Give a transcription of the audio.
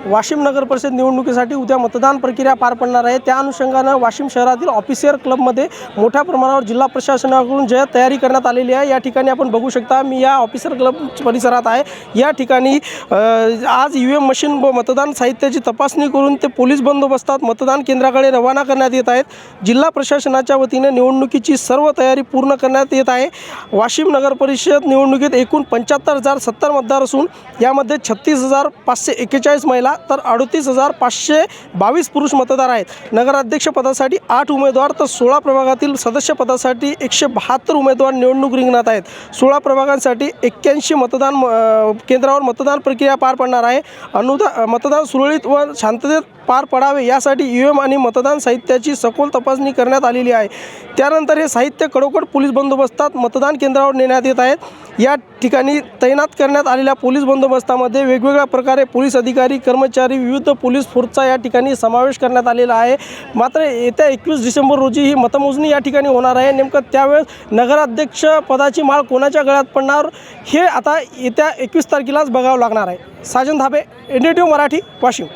वाशिम नगर परिषद निवडणुकीसाठी उद्या मतदान प्रक्रिया पार पडणार आहे। त्या अनुषंगाने वाशिम शहरातील ऑफिसर क्लबमध्ये मोठ्या प्रमाणावर जिल्हा प्रशासनाकडून जे तयारी करण्यात आलेली आहे। या ठिकाणी आपण बघू शकता, मी या ऑफिसर क्लब परिसरात आहे। या ठिकाणी आज ईव्हीएम मशीन व मतदान साहित्याची तपासणी करून ते पोलीस बंदोबस्तात मतदान केंद्राकडे रवाना करण्यात येत आहेत। जिल्हा प्रशासनाच्या वतीने निवडणुकीची सर्व तयारी पूर्ण करण्यात येत आहे। वाशिम नगर परिषद निवडणुकीत एकूण 75,070 मतदार असून यामध्ये 36,541 महिला तर 38,522 पुरुष मतदार आहेत। नगराध्यक्ष पदासाठी 8 उमेदवार तर 16 प्रभागातील सदस्य पदासाठी 172 उमेदवार निवडणूक रिंगणात आहेत। 16 प्रभागांसाठी 81 मतदान केंद्रावर मतदान प्रक्रिया पार पडणार आहे। मतदान सुरळीत व शांततेत पार पडावे यासाठी ईव्हीएम आणि मतदान साहित्याची सखोल तपासणी करण्यात आलेली आहे। त्यानंतर हे साहित्य कडोकड पोलीस बंदोबस्तात मतदान केंद्रावर नेण्यात येत आहेत। या ठिकाणी तैनात करण्यात आलेल्या पोलीस बंदोबस्तामध्ये वेगवेगळ्या प्रकारे पोलीस अधिकारी, कर्मचारी, विविध पोलीस फोर्सचा या ठिकाणी समावेश करण्यात आलेला आहे। मात्र येत्या 21 डिसेंबर रोजी ही मतमोजणी या ठिकाणी होणार आहे। नेमकं त्यावेळेस नगराध्यक्ष पदाची माळ कोणाच्या गळ्यात पडणार हे आता येत्या 21 तारखेलाच बघावं लागणार आहे। साजन धाबे, NDTV मराठी, वाशिम।